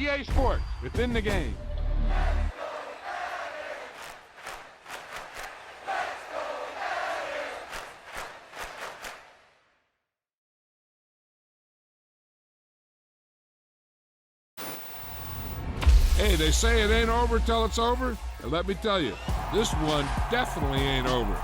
EA Sports, within the game. Hey, they say it ain't over till it's over. And let me tell you, this one definitely ain't over.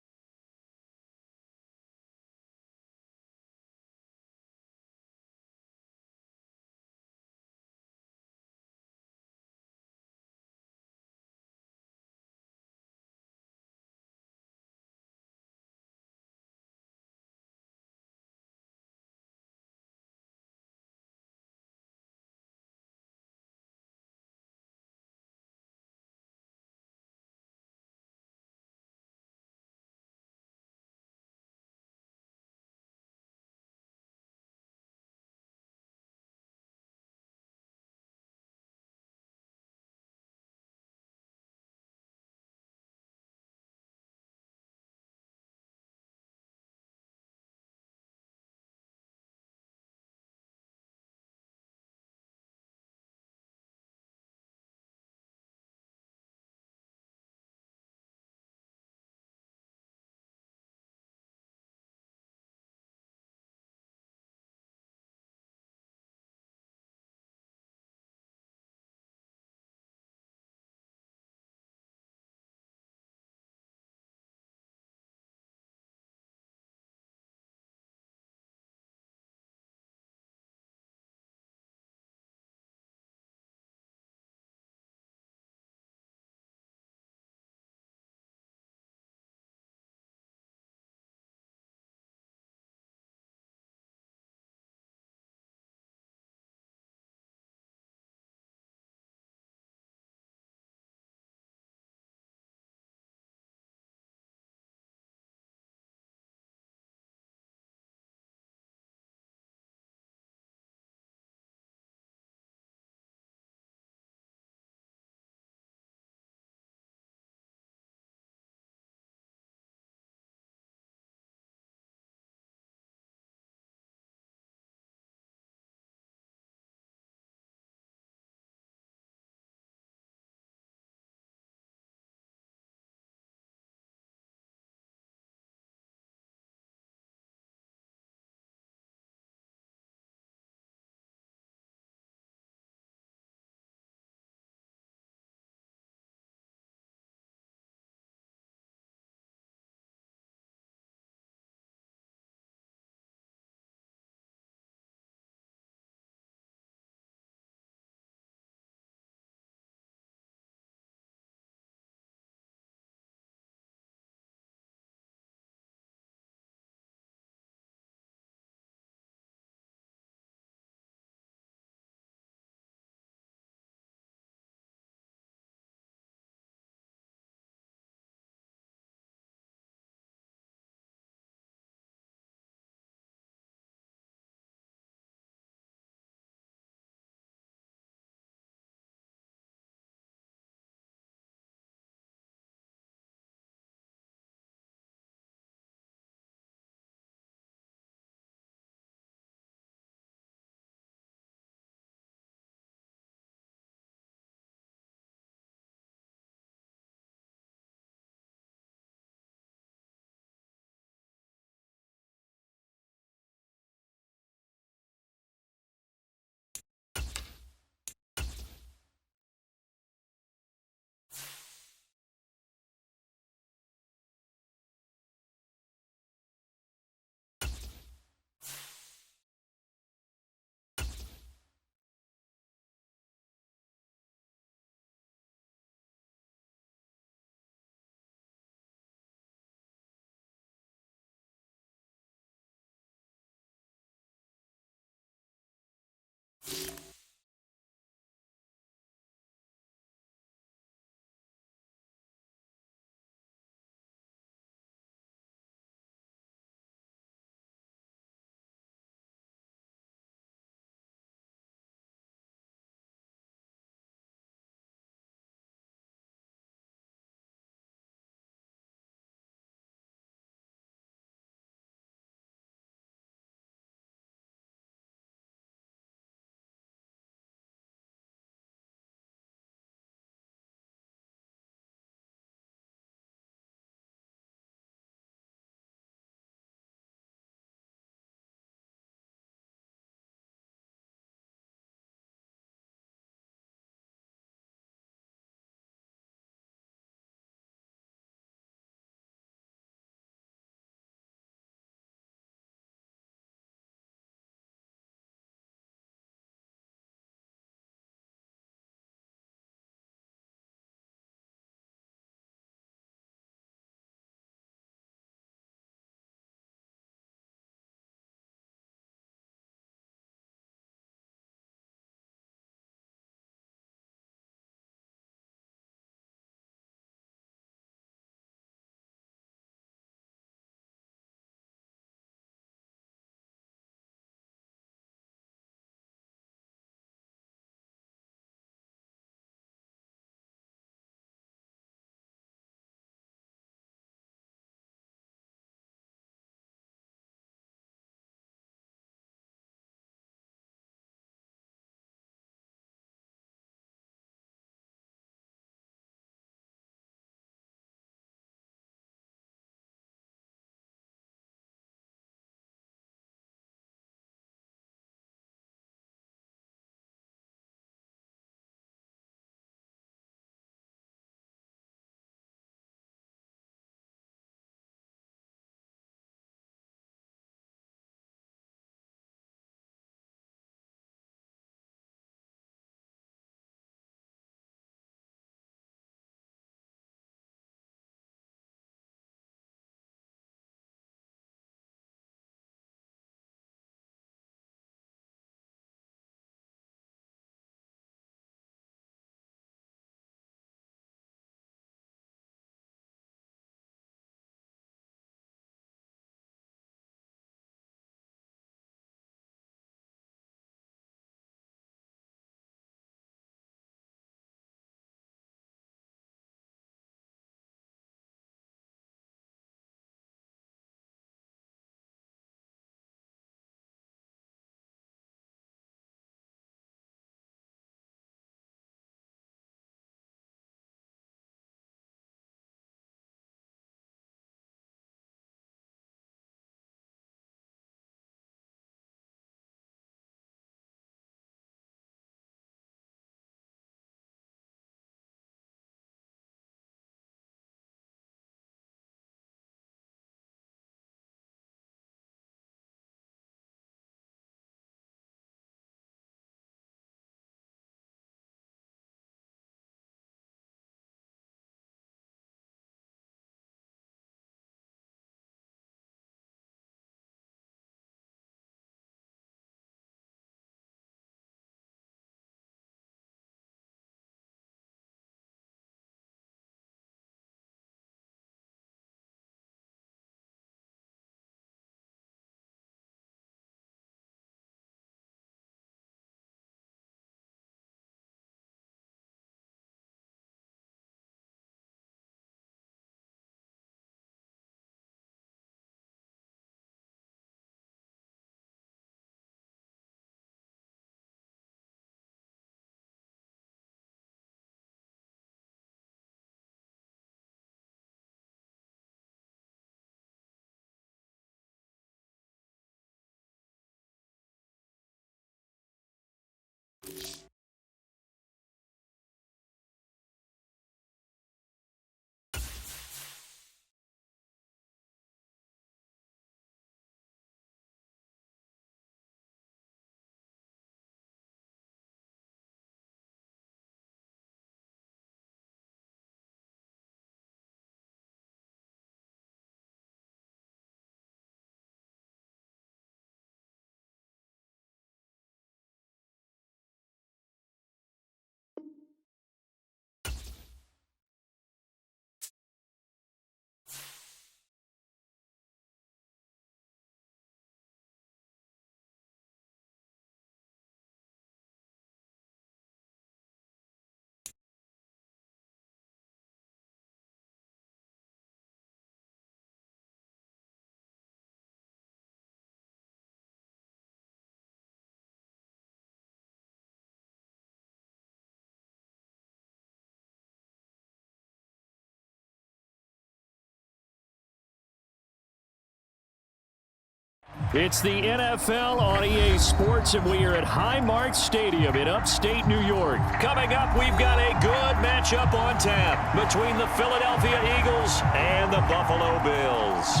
It's the NFL on EA Sports, and we are at Highmark Stadium in upstate New York. Coming up, we've got a good matchup on tap between the Philadelphia Eagles and the Buffalo Bills.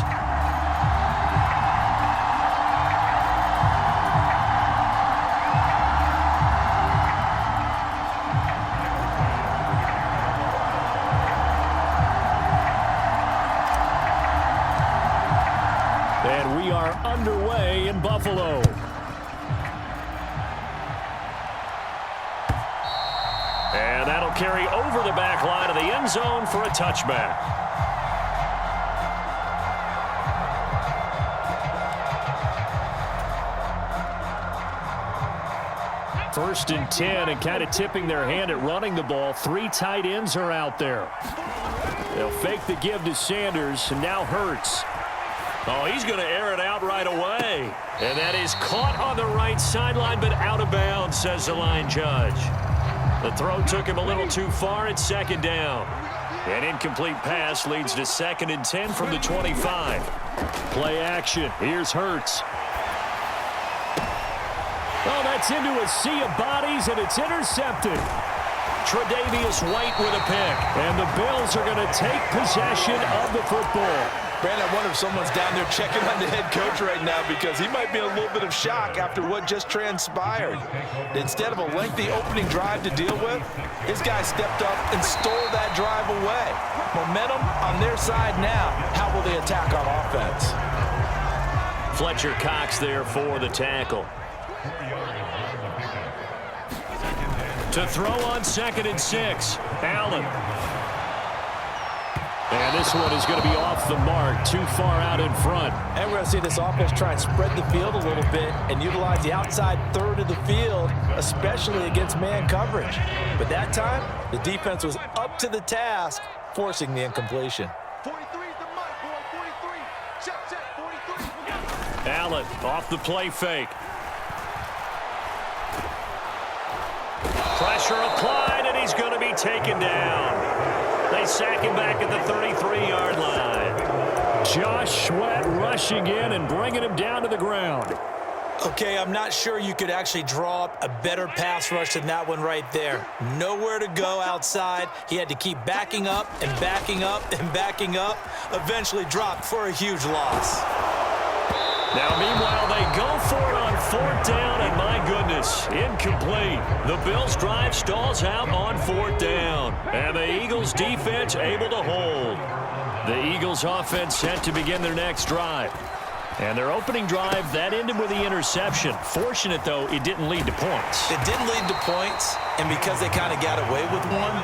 And we are underway in Buffalo. And that'll carry over the back line of the end zone for a touchback. First and 10, and kind of tipping their hand at running the ball. 3 tight ends are out there. They'll fake the give to Sanders, and now Hurts. Oh, he's going to air it out right away. And that is caught on the right sideline, but out of bounds, says the line judge. The throw took him a little too far at second down. An incomplete pass leads to 2nd and 10 from the 25. Play action. Here's Hurts. Oh, that's into a sea of bodies, and it's intercepted. Tre'Davious White with a pick. And the Bills are going to take possession of the football. Brandon, I wonder if someone's down there checking on the head coach right now because he might be in a little bit of shock after what just transpired. Instead of a lengthy opening drive to deal with, his guy stepped up and stole that drive away. Momentum on their side now. How will they attack on offense? Fletcher Cox there for the tackle. To throw on 2nd and 6, Allen. And this one is going to be off the mark, too far out in front. And we're going to see this offense try and spread the field a little bit and utilize the outside third of the field, especially against man coverage. But that time, the defense was up to the task, forcing the incompletion. 43 is the mic, boy, 43. Check, 43. Allen off the play fake. Pressure applied, and he's going to be taken down. They sack him back at the 33-yard line. Josh Sweat rushing in and bringing him down to the ground. Okay, I'm not sure you could actually draw up a better pass rush than that one right there. Nowhere to go outside. He had to keep backing up and backing up and backing up. Eventually dropped for a huge loss. Now, meanwhile, they go for it on 4th down, and my goodness, incomplete. The Bills' drive stalls out on 4th down, and the Eagles' defense able to hold. The Eagles' offense set to begin their next drive. And their opening drive, that ended with the interception. Fortunate, though, it didn't lead to points. It didn't lead to points, and because they kind of got away with one,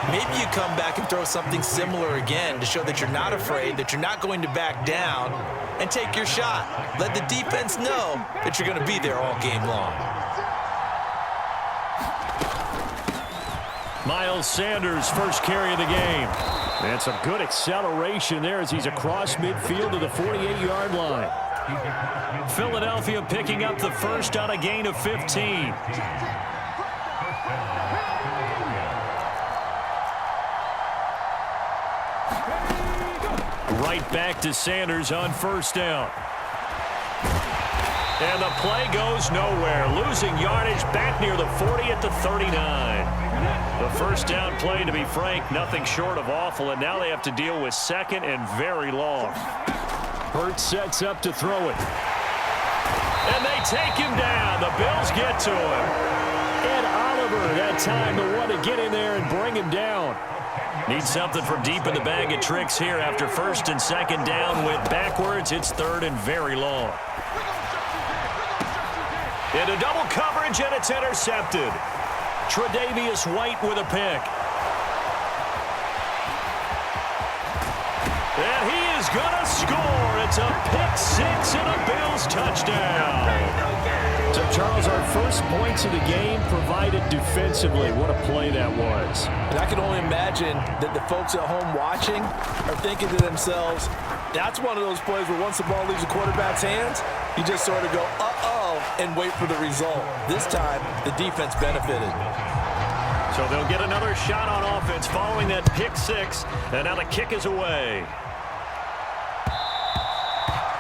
maybe you come back and throw something similar again to show that you're not afraid, that you're not going to back down, and take your shot. Let the defense know that you're going to be there all game long. Miles Sanders, first carry of the game. And some good acceleration there as he's across midfield to the 48-yard line. Philadelphia picking up the first on a gain of 15. Right back to Sanders on 1st down. And the play goes nowhere. Losing yardage back near the 40 at the 39. The 1st down play, to be frank, nothing short of awful. And now they have to deal with 2nd and very long. Hurts sets up to throw it. And they take him down. The Bills get to him. Ed Oliver, that time the one to get in there and bring him down. Needs something from deep in the bag of tricks here after 1st and 2nd down. Went backwards. It's 3rd and very long. Into double coverage, and it's intercepted. Tre'Davious White with a pick. And he is going to score. It's a pick 6 and a Bills touchdown. So, Charles, our first points of the game provided defensively. What a play that was. And I can only imagine that the folks at home watching are thinking to themselves, that's one of those plays where once the ball leaves the quarterback's hands, you just sort of go, uh-oh, and wait for the result. This time, the defense benefited. So they'll get another shot on offense following that pick 6, and now the kick is away.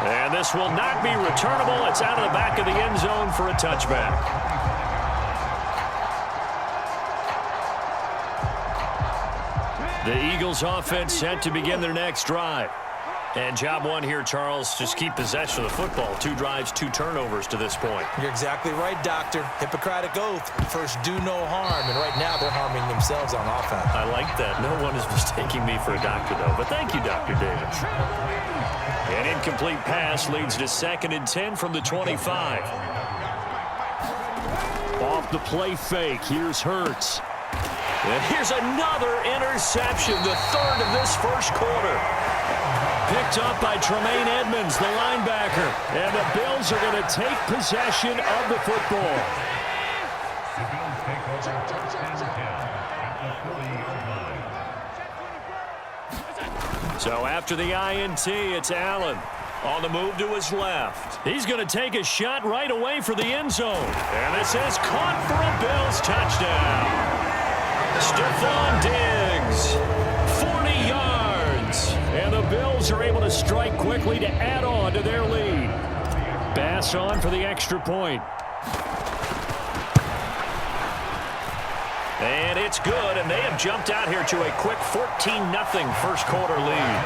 And this will not be returnable. It's out of the back of the end zone for a touchback. The Eagles offense set to begin their next drive. And job one here, Charles, just keep possession of the football. 2 drives, 2 turnovers to this point. You're exactly right, Doctor. Hippocratic oath. First, do no harm. And right now, they're harming themselves on offense. I like that. No one is mistaking me for a doctor, though. But thank you, Dr. Davis. An incomplete pass leads to 2nd and 10 from the 25. Off the play fake. Here's Hurts. And here's another interception, the 3rd of this first quarter. Picked up by Tremaine Edmonds, the linebacker. And the Bills are going to take possession of the football. So after the INT, it's Allen. On the move to his left. He's going to take a shot right away for the end zone. And this is caught for a Bills touchdown. Stephon Diggs, 40 yards. And the Bills are able to strike quickly to add on to their lead. Bass on for the extra point. And it's good, and they have jumped out here to a quick 14-0 first quarter lead.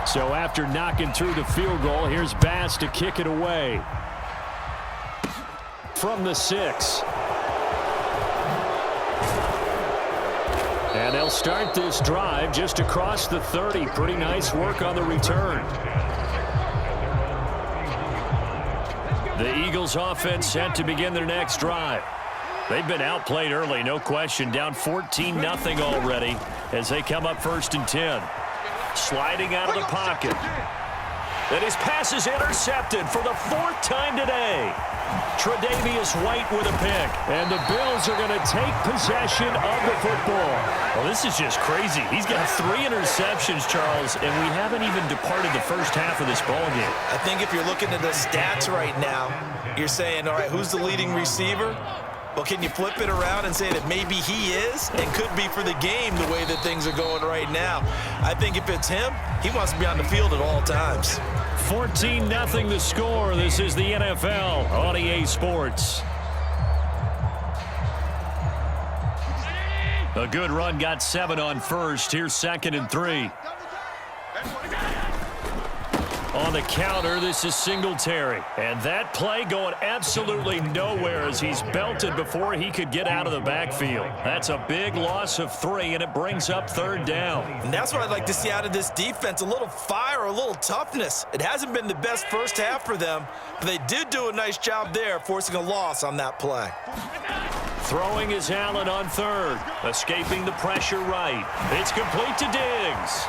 So after knocking through the field goal, here's Bass to kick it away. From the 6. And they'll start this drive just across the 30. Pretty nice work on the return. The Eagles offense set to begin their next drive. They've been outplayed early, no question. Down 14-0 already as they come up 1st and 10. Sliding out of the pocket. And his pass is intercepted for the 4th time today. Tre'Davious White with a pick. And the Bills are going to take possession of the football. Well, this is just crazy. He's got 3 interceptions, Charles, and we haven't even departed the first half of this ballgame. I think if you're looking at the stats right now, you're saying, all right, who's the leading receiver? Well, can you flip it around and say that maybe he is and could be for the game the way that things are going right now? I think if it's him, he wants to be on the field at all times. 14-0 the score. This is the NFL on EA Sports. A good run, got 7 on first. Here's 2nd and 3. On the counter, this is Singletary. And that play going absolutely nowhere as he's belted before he could get out of the backfield. That's a big loss of 3, and it brings up 3rd down. And that's what I'd like to see out of this defense, a little fire, a little toughness. It hasn't been the best first half for them, but they did do a nice job there, forcing a loss on that play. Throwing is Allen on 3rd. Escaping the pressure right. It's complete to Diggs.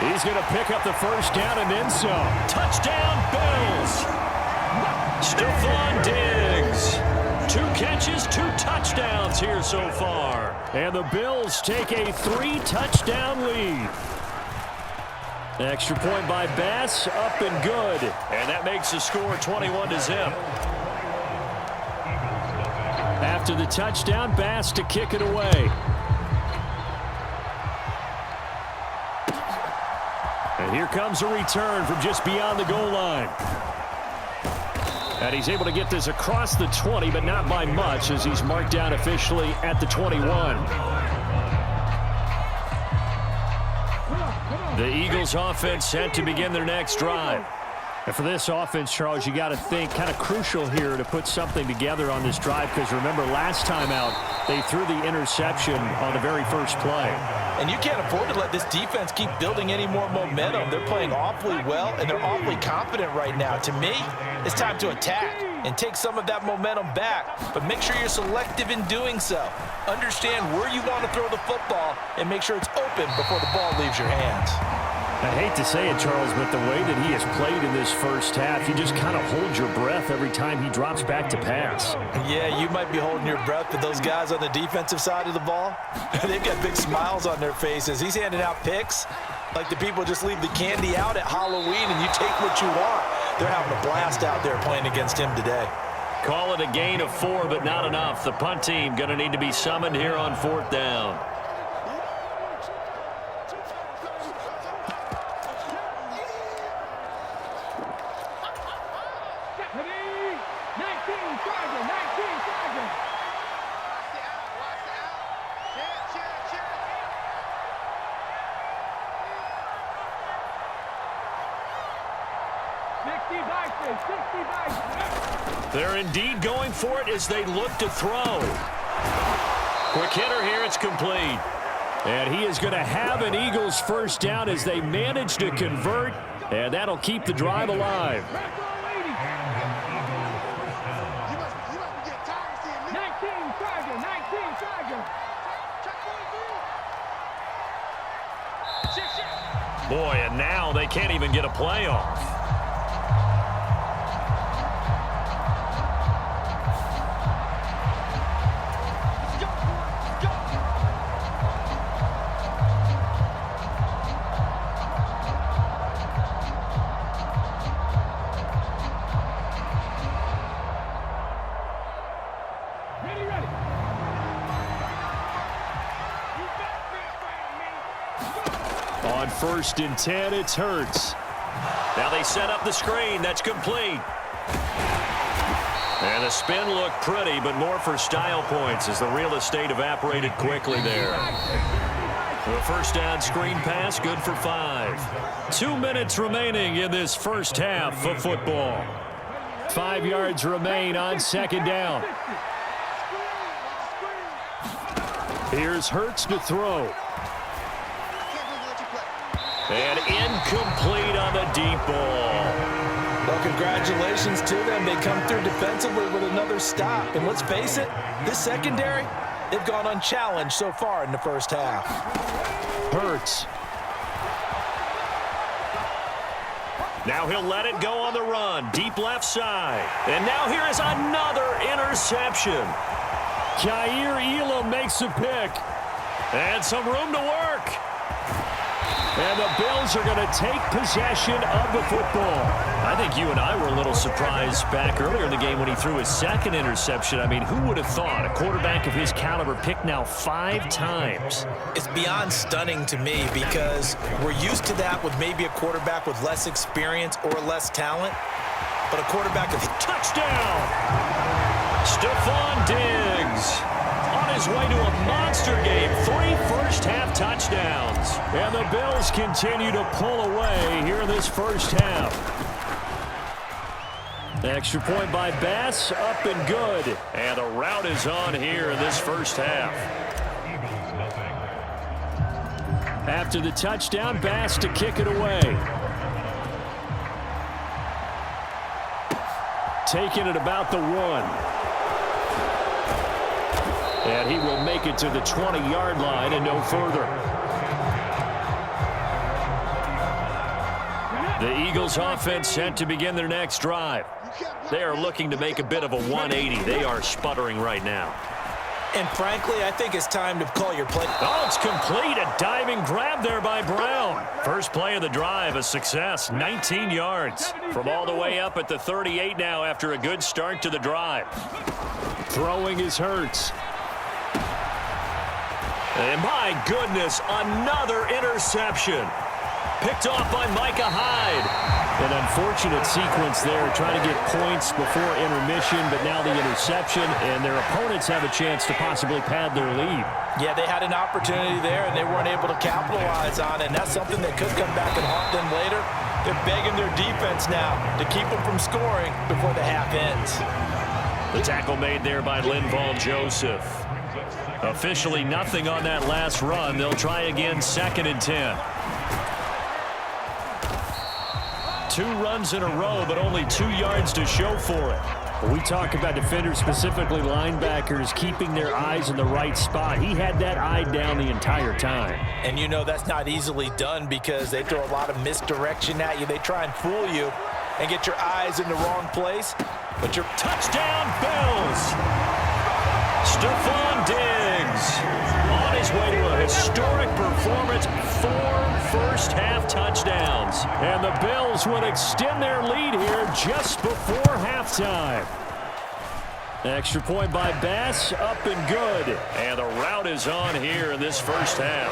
He's going to pick up the 1st down and then some. Touchdown, Bills. Stephon Diggs. 2 catches, 2 touchdowns here so far. And the Bills take a 3-touchdown lead. Extra point by Bass, up and good. And that makes the score 21-0. After the touchdown, Bass to kick it away. And here comes a return from just beyond the goal line. And he's able to get this across the 20, but not by much, as he's marked down officially at the 21. The Eagles offense set to begin their next drive. And for this offense, Charles, you got to think kind of crucial here to put something together on this drive, because remember last time out, they threw the interception on the very first play. And you can't afford to let this defense keep building any more momentum. They're playing awfully well, and they're awfully confident right now. To me, it's time to attack and take some of that momentum back. But make sure you're selective in doing so. Understand where you want to throw the football and make sure it's open before the ball leaves your hands. I hate to say it, Charles, but the way that he has played in this first half, you just kind of hold your breath every time he drops back to pass. Yeah, you might be holding your breath, but those guys on the defensive side of the ball, they've got big smiles on their faces. He's handing out picks like the people just leave the candy out at Halloween and you take what you want. They're having a blast out there playing against him today. Call it a gain of 4, but not enough. The punt team going to need to be summoned here on 4th down. They're indeed going for it as they look to throw. Quick hitter here, it's complete. And he is going to have an Eagles first down as they manage to convert, and that'll keep the drive alive. Boy, and now they can't even get a play off. On 1st and 10, it's Hurts. Now they set up the screen. That's complete. And the spin looked pretty, but more for style points as the real estate evaporated quickly there. The first down screen pass, good for 5. 2 minutes remaining in this first half of football. 5 yards remain on 2nd down. Here's Hurts to throw. And incomplete on the deep ball. Well, congratulations to them. They come through defensively with another stop. And let's face it, this secondary, they've gone unchallenged so far in the first half. Hurts. Now he'll let it go on the run. Deep left side. And now here is another interception. Kaiir Elam makes a pick. And some room to work. And the Bills are going to take possession of the football. I think you and I were a little surprised back earlier in the game when he threw his 2nd interception. I mean, who would have thought a quarterback of his caliber picked now 5 times? It's beyond stunning to me because we're used to that with maybe a quarterback with less experience or less talent. But a quarterback of touchdown! Stephon Diggs on his way to a monster game. 3 first-half touchdowns. And the Bills continue to pull away here in this first half. Extra point by Bass, up and good. And the route is on here in this first half. After the touchdown, Bass to kick it away. Taking it about the 1. And he will make it to the 20-yard line and no further. The Eagles offense set to begin their next drive. They are looking to make a bit of a 180. They are sputtering right now. And frankly, I think it's time to call your play. Oh, it's complete. A diving grab there by Brown. First play of the drive, a success. 19 yards. From all the way up at the 38 now after a good start to the drive. Throwing is Hurts. And my goodness, another interception. Picked off by Micah Hyde. An unfortunate sequence there, trying to get points before intermission, but now the interception, and their opponents have a chance to possibly pad their lead. Yeah, they had an opportunity there, and they weren't able to capitalize on it, and that's something that could come back and haunt them later. They're begging their defense now to keep them from scoring before the half ends. The tackle made there by Linval Joseph. Officially nothing on that last run. They'll try again, 2nd and 10. 2 runs in a row, but only 2 yards to show for it. We talk about defenders, specifically linebackers, keeping their eyes in the right spot. He had that eye down the entire time. And you know that's not easily done because they throw a lot of misdirection at you. They try and fool you and get your eyes in the wrong place. But your touchdown, Bills! Stephon Diggs on his way to a historic performance, 4 first-half touchdowns. And the Bills would extend their lead here just before halftime. Extra point by Bass, up and good. And the rout is on here in this first half.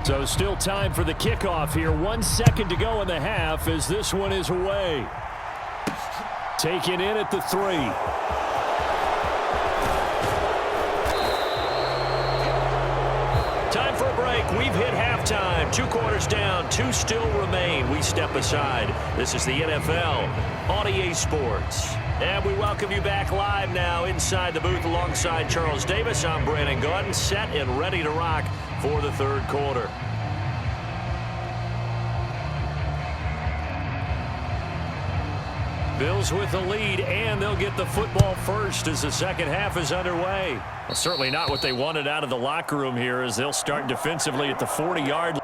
So still time for the kickoff here. 1 second to go in the half as this one is away. Taken in at the 3. Time for a break. We've hit halftime. 2 quarters down. 2 still remain. We step aside. This is the NFL on EA Sports. And we welcome you back live now inside the booth alongside Charles Davis. I'm Brandon Gaudin, set and ready to rock for the third quarter. Bills with the lead, and they'll get the football first as the second half is underway. Well, certainly not what they wanted out of the locker room here as they'll start defensively at the 40-yard line.